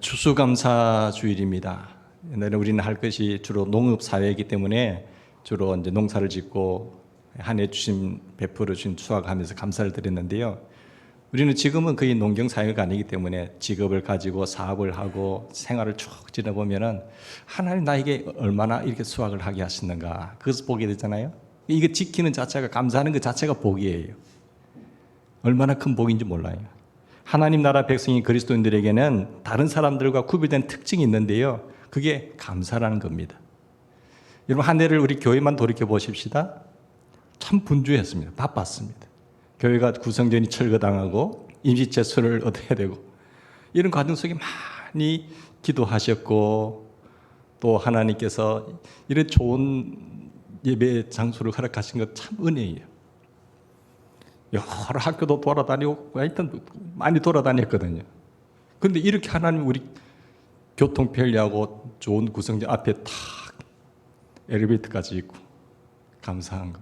추수감사 주일입니다. 옛날에 우리는 할 것이 주로 농업 사회이기 때문에 주로 이제 농사를 짓고 한 해 주신 베풀어 주신 수확하면서 감사를 드렸는데요. 우리는 지금은 거의 농경 사회가 아니기 때문에 직업을 가지고 사업을 하고 생활을 쭉 지내보면은 하나님 나에게 얼마나 이렇게 수확을 하게 하시는가 그것을 보게 되잖아요. 이거 지키는 자체가 감사하는 것 자체가 복이에요. 얼마나 큰 복인지 몰라요. 하나님 나라 백성인 그리스도인들에게는 다른 사람들과 구별된 특징이 있는데요. 그게 감사라는 겁니다. 여러분 한 해를 우리 교회만 돌이켜 보십시다. 참 분주했습니다. 바빴습니다. 교회가 구성전이 철거당하고 임시체수를 얻어야 되고 이런 과정 속에 많이 기도하셨고 또 하나님께서 이런 좋은 예배 장소를 허락하신 것 참 은혜예요. 여러 학교도 돌아다니고 하여튼 많이 돌아다녔거든요. 그런데 이렇게 하나님 우리 교통 편리하고 좋은 구성지 앞에 탁 엘리베이터까지 있고 감사한 거.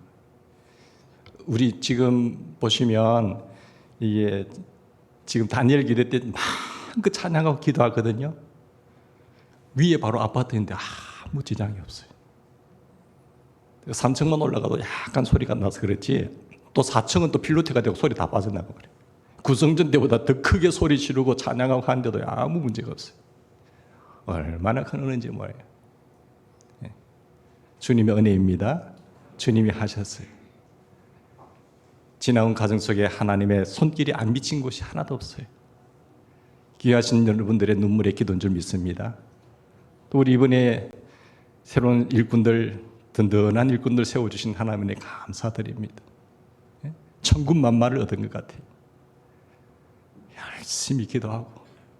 우리 지금 보시면 이게 지금 다니엘 기도 때 마음껏 찬양하고 기도하거든요. 위에 바로 아파트인데 아무 지장이 없어요. 3층만 올라가도 약간 소리가 나서 그렇지. 또 4층은 또 필로티가 되고 소리 다 빠져나가고 그래요. 구성전 때보다 더 크게 소리 지르고 찬양하고 하는데도 아무 문제가 없어요. 얼마나 큰 은혜인지 뭐예요. 주님의 은혜입니다. 주님이 하셨어요. 지나온 가정 속에 하나님의 손길이 안 미친 곳이 하나도 없어요. 귀하신 여러분들의 눈물의 기도인 줄 믿습니다. 또 우리 이번에 새로운 일꾼들, 든든한 일꾼들 세워주신 하나님에 감사드립니다. 천군만마를 얻은 것 같아요. 열심히 기도하고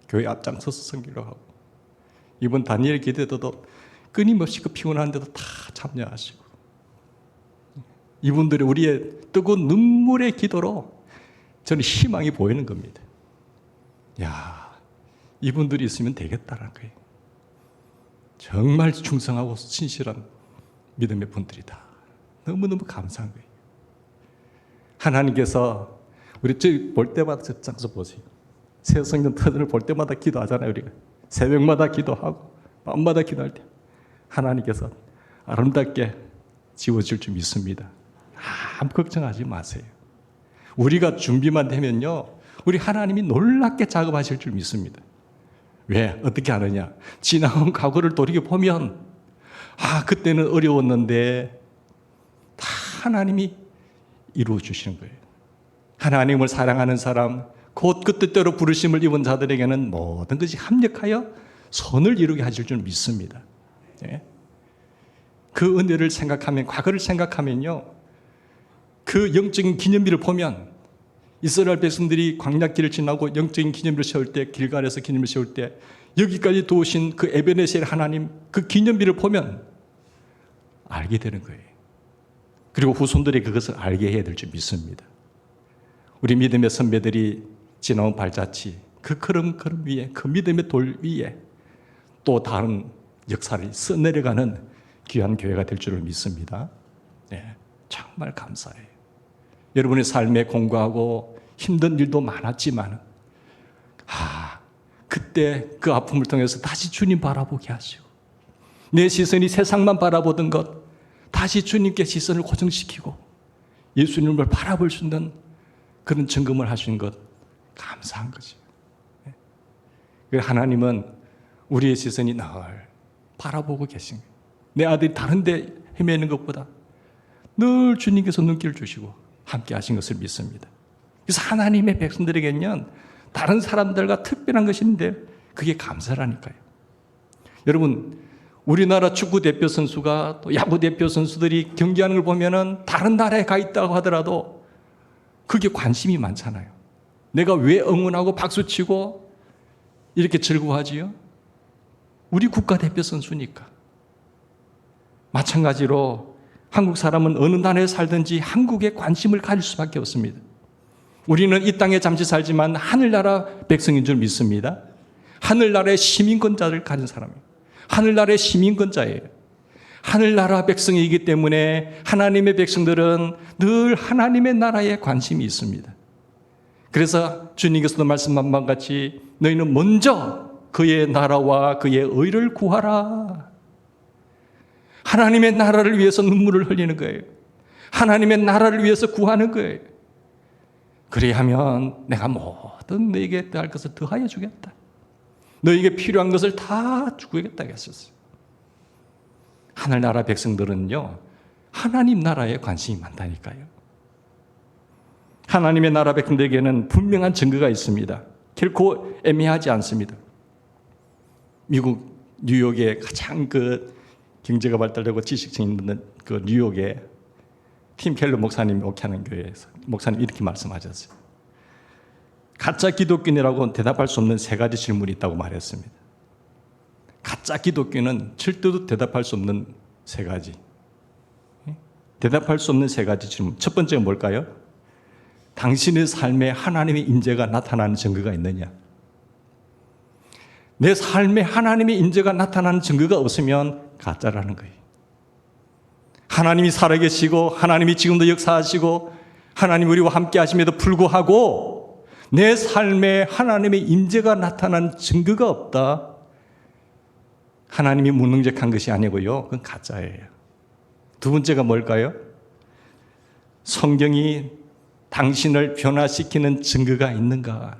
교회 앞장서서 섬기려고 하고 이번 다니엘 기도에도 끊임없이 그 피곤한데도 다 참여하시고 이분들이 우리의 뜨거운 눈물의 기도로 저는 희망이 보이는 겁니다. 야, 이분들이 있으면 되겠다는 거예요. 정말 충성하고 신실한 믿음의 분들이다. 너무너무 감사한 거예요. 하나님께서 우리 저기 볼 때마다 저 장소 보세요. 새 성전 터전을 볼 때마다 기도하잖아요. 우리가 새벽마다 기도하고 밤마다 기도할 때 하나님께서 아름답게 지워질 줄 믿습니다. 아무 걱정하지 마세요. 우리가 준비만 되면요, 우리 하나님이 놀랍게 작업하실 줄 믿습니다. 왜? 어떻게 하느냐? 지나온 과거를 돌이켜보면 그때는 어려웠는데 다 하나님이 이루어 주시는 거예요. 하나님을 사랑하는 사람, 곧 그 뜻대로 부르심을 입은 자들에게는 모든 것이 합력하여 선을 이루게 하실 줄 믿습니다. 그 은혜를 생각하면, 과거를 생각하면요, 그 영적인 기념비를 보면 이스라엘 백성들이 광야길을 지나고 영적인 기념비를 세울 때, 길갈에서 기념비를 세울 때 여기까지 도우신 그 에베네셀 하나님, 그 기념비를 보면 알게 되는 거예요. 그리고 후손들이 그것을 알게 해야 될 줄 믿습니다. 우리 믿음의 선배들이 지나온 발자취, 그 걸음걸음 위에, 그 믿음의 돌 위에 또 다른 역사를 써내려가는 귀한 교회가 될 줄을 믿습니다. 정말 감사해요. 여러분의 삶에 공고하고 힘든 일도 많았지만 그때 그 아픔을 통해서 다시 주님 바라보게 하시고 내 시선이 세상만 바라보던 것 다시 주님께 시선을 고정시키고 예수님을 바라볼 수 있는 그런 점검을 하시는 것 감사한 거죠. 하나님은 우리의 시선이 늘 바라보고 계신 거예요. 내 아들이 다른 데 헤매는 것보다 늘 주님께서 눈길을 주시고 함께 하신 것을 믿습니다. 그래서 하나님의 백성들에게는 다른 사람들과 특별한 것인데 그게 감사라니까요. 여러분, 우리나라 축구 대표 선수가 또 야구 대표 선수들이 경기하는 걸 보면은 다른 나라에 가 있다고 하더라도 그게 관심이 많잖아요. 내가 왜 응원하고 박수치고 이렇게 즐거워하지요? 우리 국가대표 선수니까. 마찬가지로 한국 사람은 어느 나라에 살든지 한국에 관심을 가질 수밖에 없습니다. 우리는 이 땅에 잠시 살지만 하늘나라 백성인 줄 믿습니다. 하늘나라의 시민권자를 가진 사람이에요. 하늘나라의 시민권자예요. 하늘나라 백성이기 때문에 하나님의 백성들은 늘 하나님의 나라에 관심이 있습니다. 그래서 주님께서도 말씀한 바 같이 너희는 먼저 그의 나라와 그의 의를 구하라. 하나님의 나라를 위해서 눈물을 흘리는 거예요. 하나님의 나라를 위해서 구하는 거예요. 그리하면 내가 모든 너에게 더할 것을 더하여 주겠다. 너에게 필요한 것을 다 주겠다 했었어요. 하늘나라 백성들은요, 하나님 나라에 관심이 많다니까요. 하나님의 나라 백성들에게는 분명한 증거가 있습니다. 결코 애매하지 않습니다. 미국 뉴욕에 가장 경제가 발달되고 지식층이 있는 그 뉴욕에 팀 켈러 목사님이 목회하는 교회에서 목사님 이렇게 말씀하셨어요. 가짜 기독교인이라고 대답할 수 없는 세 가지 질문이 있다고 말했습니다. 가짜 기독교는 절대로 대답할 수 없는 세 가지. 대답할 수 없는 세 가지 질문. 첫 번째가 뭘까요? 당신의 삶에 하나님의 인재가 나타나는 증거가 있느냐? 내 삶에 하나님의 인재가 나타나는 증거가 없으면 가짜라는 거예요. 하나님이 살아계시고 하나님이 지금도 역사하시고 하나님 우리와 함께 하심에도 불구하고 내 삶에 하나님의 인재가 나타나는 증거가 없다. 하나님이 무능력한 것이 아니고요. 그건 가짜예요. 두 번째가 뭘까요? 성경이 당신을 변화시키는 증거가 있는가?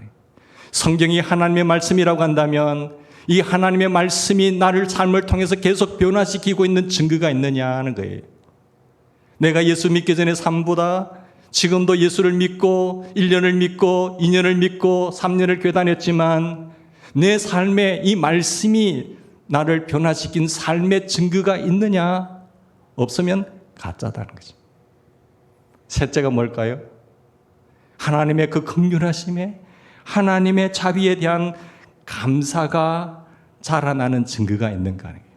성경이 하나님의 말씀이라고 한다면 이 하나님의 말씀이 나를 삶을 통해서 계속 변화시키고 있는 증거가 있느냐 하는 거예요. 내가 예수 믿기 전의 삶보다 지금도 예수를 믿고 1년을 믿고 2년을 믿고 3년을 교회 다녔지만 내 삶에 이 말씀이 나를 변화시킨 삶의 증거가 있느냐? 없으면 가짜다는 거죠. 셋째가 뭘까요? 하나님의 그 긍휼하심에 하나님의 자비에 대한 감사가 자라나는 증거가 있는가 하는 거예요.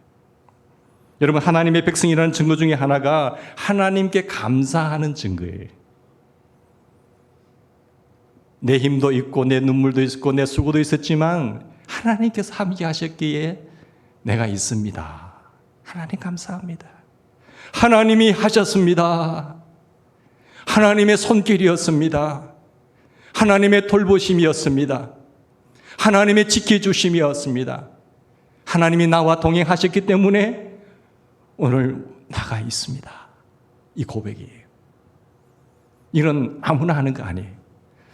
여러분, 하나님의 백성이라는 증거 중에 하나가 하나님께 감사하는 증거예요. 내 힘도 있고 내 눈물도 있고 내 수고도 있었지만 하나님께서 함께 하셨기에 내가 있습니다. 하나님 감사합니다. 하나님이 하셨습니다. 하나님의 손길이었습니다. 하나님의 돌보심이었습니다. 하나님의 지켜주심이었습니다. 하나님이 나와 동행하셨기 때문에 오늘 나가 있습니다. 이 고백이에요. 이건 아무나 하는 거 아니에요.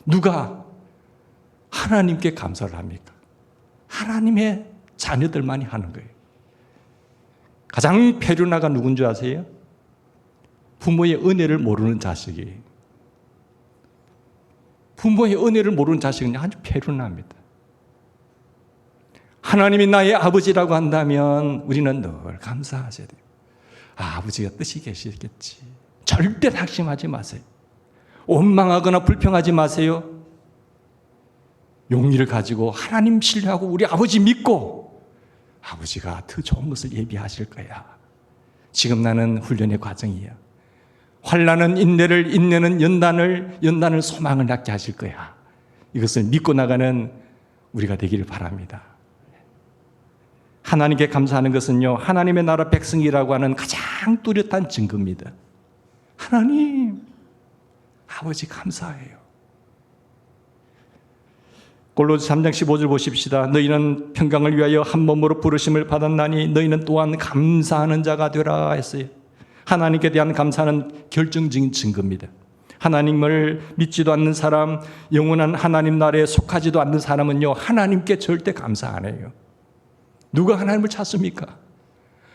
누가 하나님께 감사를 합니까? 하나님의 자녀들만이 하는 거예요. 가장 페루나가 누군지 아세요? 부모의 은혜를 모르는 자식이에요. 부모의 은혜를 모르는 자식은 아주 페루나입니다. 하나님이 나의 아버지라고 한다면 우리는 늘 감사하셔야 돼요. 아버지가 뜻이 계시겠지. 절대 낙심하지 마세요. 원망하거나 불평하지 마세요. 용기를 가지고 하나님 신뢰하고 우리 아버지 믿고 아버지가 더 좋은 것을 예비하실 거야. 지금 나는 훈련의 과정이야. 환난은 인내를, 인내는 연단을 소망을 낳게 하실 거야. 이것을 믿고 나가는 우리가 되기를 바랍니다. 하나님께 감사하는 것은요, 하나님의 나라 백성이라고 하는 가장 뚜렷한 증거입니다. 하나님, 아버지 감사해요. 골로새 3장 15절 보십시다. 너희는 평강을 위하여 한 몸으로 부르심을 받았나니 너희는 또한 감사하는 자가 되라 했어요. 하나님께 대한 감사는 결정적인 증거입니다. 하나님을 믿지도 않는 사람, 영원한 하나님 나라에 속하지도 않는 사람은요, 하나님께 절대 감사 안 해요. 누가 하나님을 찾습니까?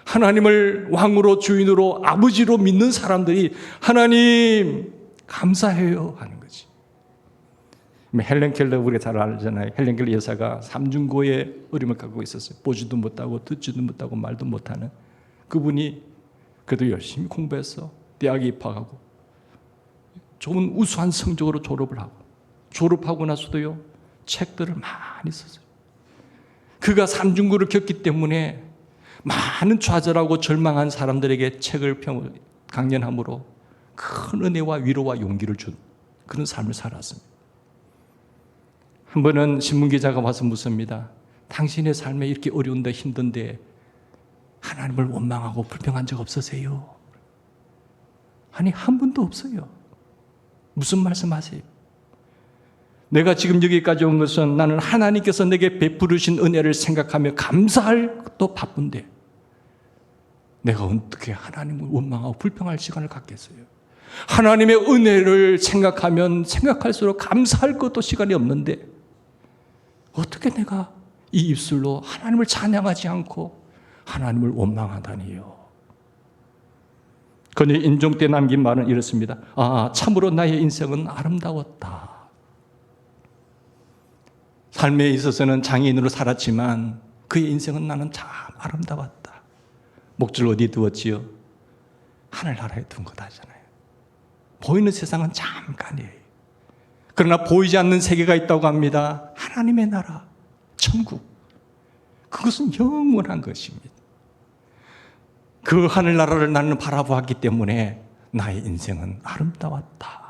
하나님을 왕으로 주인으로 아버지로 믿는 사람들이 하나님 감사해요 하는 거지. 헬렌 켈러 우리가 잘 알잖아요. 헬렌 켈러 여사가 삼중고의 어려움을 갖고 있었어요. 보지도 못하고 듣지도 못하고 말도 못하는 그분이 그래도 열심히 공부해서 대학에 입학하고 좋은 우수한 성적으로 졸업을 하고 졸업하고 나서도요 책들을 많이 썼어요. 그가 삼중고를 겪기 때문에 많은 좌절하고 절망한 사람들에게 책을 강연함으로 큰 은혜와 위로와 용기를 준 그런 삶을 살았습니다. 한 번은 신문기자가 와서 묻습니다. 당신의 삶에 이렇게 어려운데 힘든데 하나님을 원망하고 불평한 적 없으세요? 아니, 한 번도 없어요. 무슨 말씀하세요? 내가 지금 여기까지 온 것은 나는 하나님께서 내게 베푸르신 은혜를 생각하며 감사할 것도 바쁜데 내가 어떻게 하나님을 원망하고 불평할 시간을 갖겠어요? 하나님의 은혜를 생각하면 생각할수록 감사할 것도 시간이 없는데 어떻게 내가 이 입술로 하나님을 찬양하지 않고 하나님을 원망하다니요? 그의 인종 때 남긴 말은 이렇습니다. 참으로 나의 인생은 아름다웠다. 삶에 있어서는 장애인으로 살았지만 그의 인생은 나는 참 아름다웠다. 목줄 어디에 두었지요? 하늘나라에 둔 것 하잖아요. 보이는 세상은 잠깐이에요. 그러나 보이지 않는 세계가 있다고 합니다. 하나님의 나라, 천국. 그것은 영원한 것입니다. 그 하늘나라를 나는 바라보았기 때문에 나의 인생은 아름다웠다.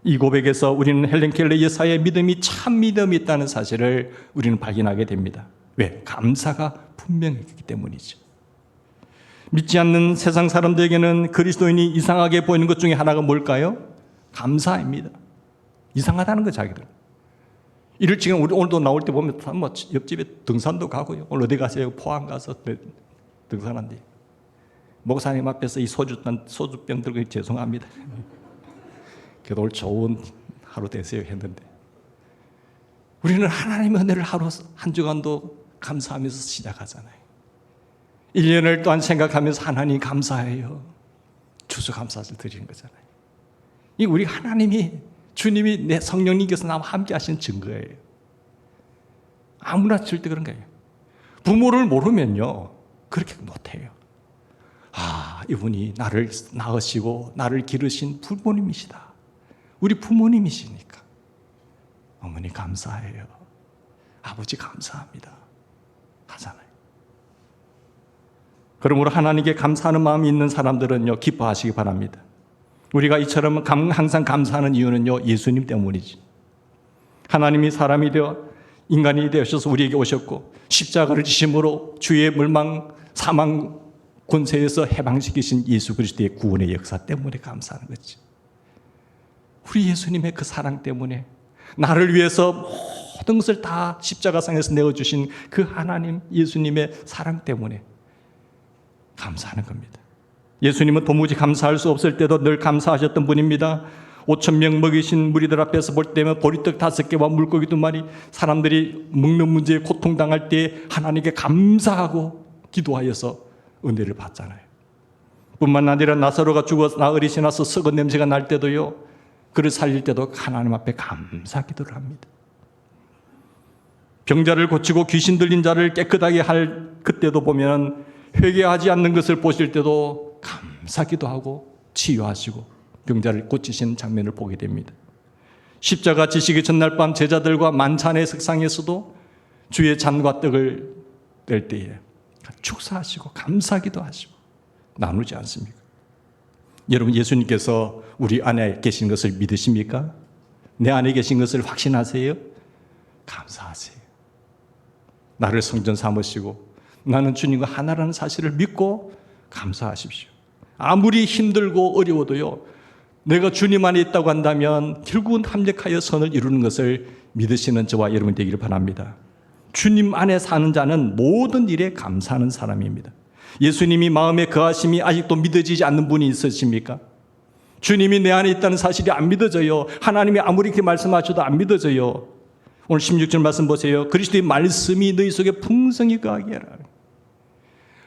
이 고백에서 우리는 헬렌 켈러 여사의 믿음이 참 믿음이 있다는 사실을 우리는 발견하게 됩니다. 왜? 감사가 분명했기 때문이죠. 믿지 않는 세상 사람들에게는 그리스도인이 이상하게 보이는 것 중에 하나가 뭘까요? 감사입니다. 이상하다는 거 자기들. 이를 지금 우리 오늘도 나올 때 보면 뭐 옆집에 등산도 가고요. 오늘 어디 가세요? 포항 가서 등산한대. 목사님 앞에서 이 소주병 들고 죄송합니다. 그래도 오늘 좋은 하루 되세요 했는데 우리는 하나님의 은혜를 하루 한 주간도 감사하면서 시작하잖아요. 1년을 또한 생각하면서 하나님 감사해요. 추수감사를 드리는 거잖아요. 이 우리 하나님이 주님이 내 성령님께서 나와 함께 하신 증거예요. 아무나 줄 때 그런 거예요. 부모를 모르면요 그렇게 못해요. 이분이 나를 낳으시고 나를 기르신 부모님이시다. 우리 부모님이시니까 어머니 감사해요. 아버지 감사합니다. 하잖아요. 그러므로 하나님께 감사하는 마음이 있는 사람들은요 기뻐하시기 바랍니다. 우리가 이처럼 항상 감사하는 이유는요 예수님 때문이지. 하나님이 사람이 되어 인간이 되셔서 우리에게 오셨고 십자가를 지심으로 주의 물망 사망 권세에서 해방시키신 예수 그리스도의 구원의 역사 때문에 감사하는 거지. 우리 예수님의 그 사랑 때문에 나를 위해서 모든 것을 다 십자가상에서 내어주신 그 하나님 예수님의 사랑 때문에 감사하는 겁니다. 예수님은 도무지 감사할 수 없을 때도 늘 감사하셨던 분입니다. 5,000명 먹이신 무리들 앞에서 볼 때면 보리떡 5개와 물고기 2마리 사람들이 먹는 문제에 고통당할 때 하나님께 감사하고 기도하여서 은혜를 받잖아요. 뿐만 아니라 나사로가 죽어서 나흘이 나서 썩은 냄새가 날 때도요 그를 살릴 때도 하나님 앞에 감사 기도를 합니다. 병자를 고치고 귀신 들린 자를 깨끗하게 할 그때도 보면 회개하지 않는 것을 보실 때도 감사 기도하고 치유하시고 병자를 고치시는 장면을 보게 됩니다. 십자가 지시기 전날 밤 제자들과 만찬의 석상에서도 주의 잔과 떡을 뗄 때에 축사하시고 감사 기도하시고 나누지 않습니까? 여러분 예수님께서 우리 안에 계신 것을 믿으십니까? 내 안에 계신 것을 확신하세요? 감사하세요. 나를 성전 삼으시고 나는 주님과 하나라는 사실을 믿고 감사하십시오. 아무리 힘들고 어려워도요 내가 주님 안에 있다고 한다면 결국은 합력하여 선을 이루는 것을 믿으시는 저와 여러분 되기를 바랍니다. 주님 안에 사는 자는 모든 일에 감사하는 사람입니다. 예수님이 마음에 거하심이 아직도 믿어지지 않는 분이 있으십니까? 주님이 내 안에 있다는 사실이 안 믿어져요. 하나님이 아무리 이렇게 말씀하셔도 안 믿어져요. 오늘 16절 말씀 보세요. 그리스도의 말씀이 너희 속에 풍성히 거하게 하라.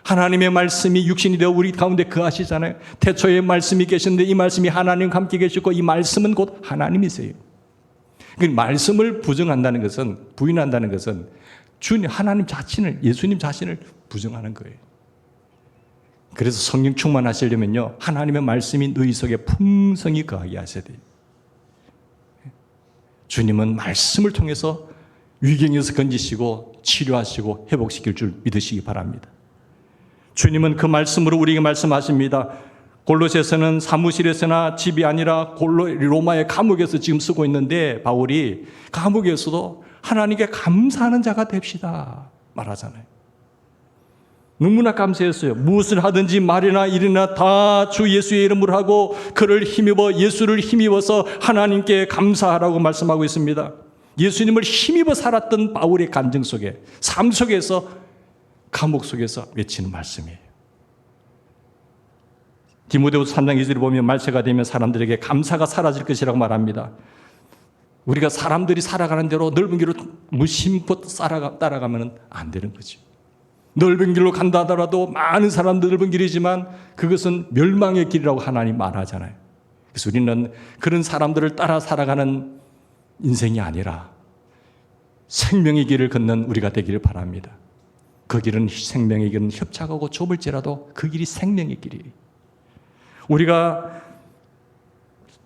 하나님의 말씀이 육신이 되어 우리 가운데 거하시잖아요. 태초에 말씀이 계셨는데 이 말씀이 하나님과 함께 계시고 이 말씀은 곧 하나님이세요. 그 말씀을 부정한다는 것은 부인한다는 것은 주님 하나님 자신을 예수님 자신을 부정하는 거예요. 그래서 성령 충만하시려면요 하나님의 말씀이 너희 속에 풍성히 거하게 하셔야 돼요. 주님은 말씀을 통해서 위경에서 건지시고 치료하시고 회복시킬 줄 믿으시기 바랍니다. 주님은 그 말씀으로 우리에게 말씀하십니다. 골로새서는 사무실에서나 집이 아니라 로마의 감옥에서 지금 쓰고 있는데 바울이 감옥에서도 하나님께 감사하는 자가 됩시다 말하잖아요. 너무나 감사했어요. 무엇을 하든지 말이나 일이나 다 주 예수의 이름으로 하고 그를 힘입어 예수를 힘입어서 하나님께 감사하라고 말씀하고 있습니다. 예수님을 힘입어 살았던 바울의 간증 속에, 삶 속에서, 감옥 속에서 외치는 말씀이에요. 디모데후서 3장 2절을 보면 말세가 되면 사람들에게 감사가 사라질 것이라고 말합니다. 우리가 사람들이 살아가는 대로 넓은 길로 무심코 따라가면 안 되는 거죠. 넓은 길로 간다 하더라도 많은 사람들 넓은 길이지만 그것은 멸망의 길이라고 하나님 말하잖아요. 그래서 우리는 그런 사람들을 따라 살아가는 인생이 아니라 생명의 길을 걷는 우리가 되기를 바랍니다. 그 길은 생명의 길은 협착하고 좁을지라도 그 길이 생명의 길이에요. 우리가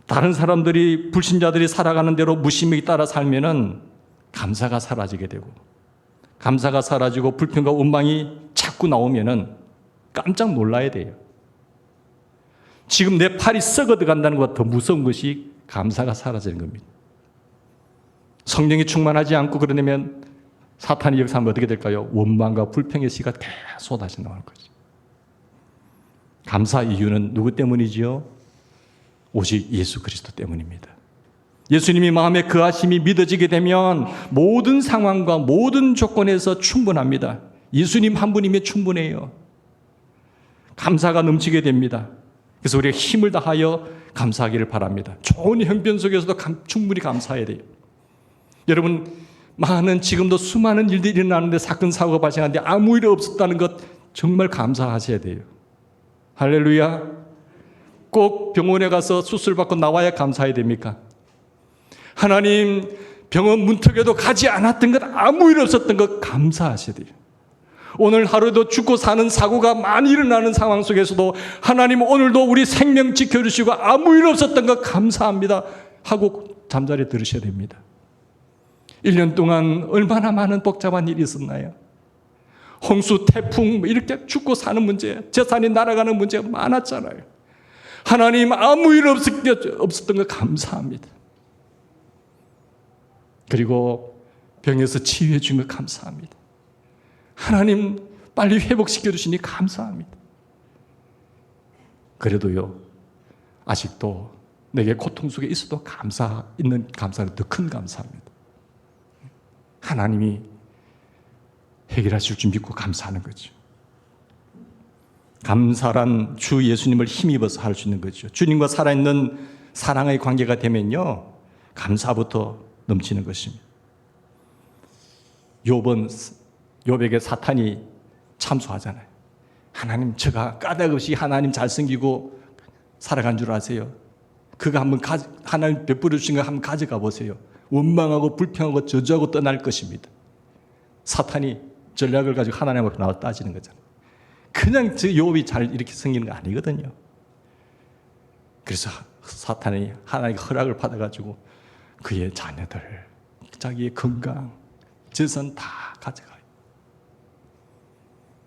다른 사람들이, 불신자들이 살아가는 대로 무심히 따라 살면은 감사가 사라지게 되고, 감사가 사라지고 불평과 원망이 자꾸 나오면은 깜짝 놀라야 돼요. 지금 내 팔이 썩어도 간다는 것보다 더 무서운 것이 감사가 사라지는 겁니다. 성령이 충만하지 않고 그러면 사탄이 역사하면 어떻게 될까요? 원망과 불평의 씨가 계속 쏟아져 나오는 거죠. 감사 이유는 누구 때문이지요? 오직 예수 그리스도 때문입니다. 예수님이 마음에 거하심이 믿어지게 되면 모든 상황과 모든 조건에서 충분합니다. 예수님 한 분이면 충분해요. 감사가 넘치게 됩니다. 그래서 우리가 힘을 다하여 감사하기를 바랍니다. 좋은 형편 속에서도 충분히 감사해야 돼요. 여러분, 많은 지금도 수많은 일들이 일어나는데 사건 사고가 발생하는데 아무 일 없었다는 것 정말 감사하셔야 돼요. 할렐루야. 꼭 병원에 가서 수술받고 나와야 감사해야 됩니까? 하나님, 병원 문턱에도 가지 않았던 것, 아무 일 없었던 것 감사하셔야 돼요. 오늘 하루도 죽고 사는 사고가 많이 일어나는 상황 속에서도 하나님 오늘도 우리 생명 지켜주시고 아무 일 없었던 것 감사합니다 하고 잠자리에 들으셔야 됩니다. 1년 동안 얼마나 많은 복잡한 일이 있었나요? 홍수, 태풍, 이렇게 죽고 사는 문제, 재산이 날아가는 문제가 많았잖아요. 하나님 아무 일 없었던 것 감사합니다. 그리고 병에서 치유해 준 것 감사합니다. 하나님 빨리 회복시켜 주시니 감사합니다. 그래도요, 아직도 내게 고통 속에 있어도 감사는 더 큰 감사합니다. 하나님이 해결하실 줄 믿고 감사하는 거죠. 감사란 주 예수님을 힘입어서 할 수 있는 거죠. 주님과 살아있는 사랑의 관계가 되면요, 감사부터 넘치는 것입니다. 욥에게 사탄이 참소하잖아요. 하나님, 제가 까닭없이 하나님 잘생기고 살아간 줄 아세요? 그가 한번 하나님 베풀어 주신 거 한번 가져가 보세요. 원망하고 불평하고 저주하고 떠날 것입니다. 사탄이 전략을 가지고 하나님 앞에 나와 따지는 거잖아요. 그냥 저 욥이 잘 이렇게 생기는 거 아니거든요. 그래서 사탄이 하나님의 허락을 받아가지고 그의 자녀들, 자기의 건강, 재산 다 가져가요.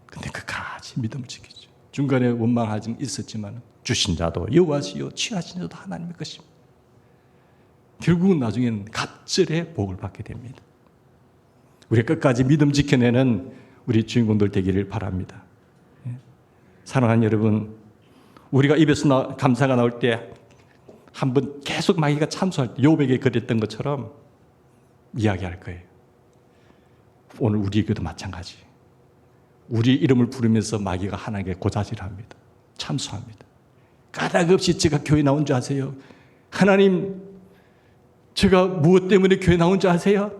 근데 끝까지 믿음을 지키죠. 중간에 원망하지 있었지만 주신 자도 여호와시요 취하신 자도 하나님의 것입니다. 결국은 나중에는 갑절의 복을 받게 됩니다. 우리가 끝까지 믿음 지켜내는 우리 주인공들 되기를 바랍니다. 사랑하는 여러분, 우리가 입에서 감사가 나올 때 한번 계속 마귀가 참소할 때 욥에게 그랬던 것처럼 이야기할 거예요. 오늘 우리에게도 마찬가지. 우리 이름을 부르면서 마귀가 하나님께 고자질합니다. 참소합니다. 까닭없이 제가 교회 나온 줄 아세요? 하나님, 제가 무엇 때문에 교회 나온 줄 아세요?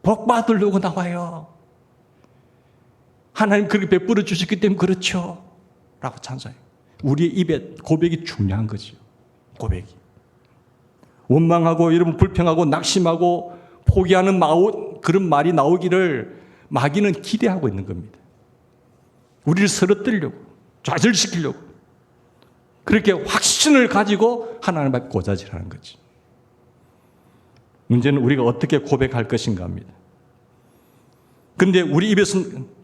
복 받으려고 나와요. 하나님 그렇게 베풀어 주셨기 때문에 그렇죠 라고 찬송해요. 우리의 입에 고백이 중요한 거죠. 고백이. 원망하고 여러분 불평하고 낙심하고 포기하는 그런 말이 나오기를 마귀는 기대하고 있는 겁니다. 우리를 쓰러뜨리려고, 좌절시키려고, 그렇게 확신을 가지고 하나님 앞에 고자질하는 거지. 문제는 우리가 어떻게 고백할 것인가 합니다. 그런데 우리 입에서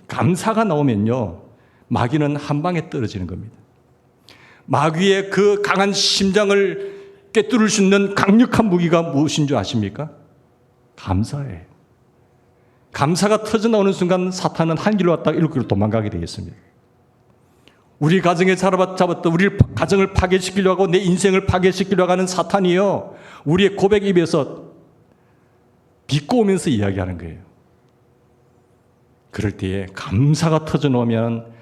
감사가 나오면요, 마귀는 한 방에 떨어지는 겁니다. 마귀의 그 강한 심장을 꿰뚫을 수 있는 강력한 무기가 무엇인 줄 아십니까? 감사예요. 감사가 터져나오는 순간 사탄은 한 길로 왔다가 일곱 길로 도망가게 되겠습니다. 우리 가정에 잡았던 우리 가정을 파괴시키려고 하고 내 인생을 파괴시키려고 하는 사탄이요, 우리의 고백 입에서 비꼬으면서 이야기하는 거예요. 그럴 때에 감사가 터져나오면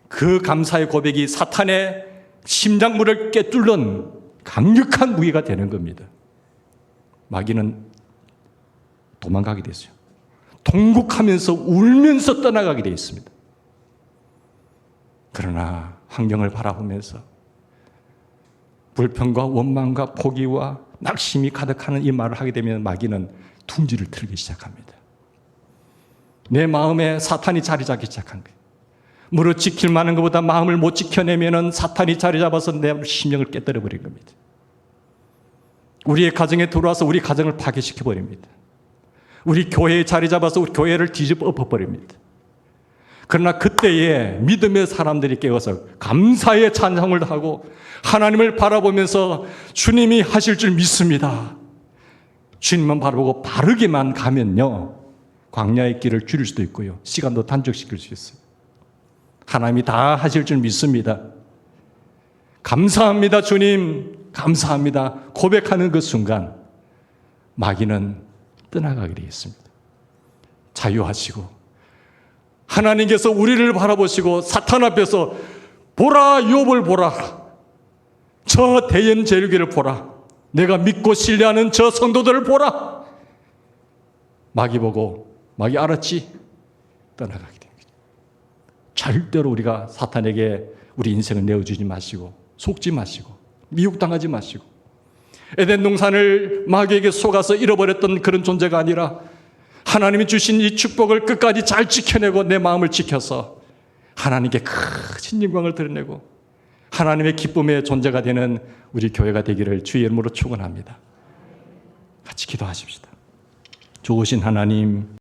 그 감사의 고백이 사탄의 심장물을 꿰뚫는 강력한 무기가 되는 겁니다. 마귀는 도망가게 됐어요. 통곡하면서 울면서 떠나가게 되어 있습니다. 그러나 환경을 바라보면서 불평과 원망과 포기와 낙심이 가득하는 이 말을 하게 되면 마귀는 둥지를 틀기 시작합니다. 내 마음에 사탄이 자리 잡기 시작한 거예요. 무릇 지킬 만한 것보다 마음을 못 지켜내면 사탄이 자리 잡아서 내 심령을 깨뜨려 버린 겁니다. 우리의 가정에 들어와서 우리 가정을 파괴시켜 버립니다. 우리 교회에 자리 잡아서 우리 교회를 뒤집어 엎어버립니다. 그러나 그때에 믿음의 사람들이 깨어서 감사의 찬송을 하고 하나님을 바라보면서 주님이 하실 줄 믿습니다. 주님만 바라보고 바르게만 가면요, 광야의 길을 줄일 수도 있고요, 시간도 단축시킬 수 있어요. 하나님이 다 하실 줄 믿습니다. 감사합니다 주님, 감사합니다 고백하는 그 순간 마귀는 떠나가게 되겠습니다. 자유하시고 하나님께서 우리를 바라보시고 사탄 앞에서 보라, 욥을 보라, 저 대연 제일교회를 보라, 내가 믿고 신뢰하는 저 성도들을 보라. 마귀 보고 마귀 알았지? 떠나가게 됩니다. 절대로 우리가 사탄에게 우리 인생을 내어주지 마시고 속지 마시고 미혹당하지 마시고 에덴 동산을 마귀에게 속아서 잃어버렸던 그런 존재가 아니라 하나님이 주신 이 축복을 끝까지 잘 지켜내고 내 마음을 지켜서 하나님께 큰 영광을 드러내고 하나님의 기쁨의 존재가 되는 우리 교회가 되기를 주의 이름으로 축원합니다. 같이 기도하십시다. 좋으신 하나님,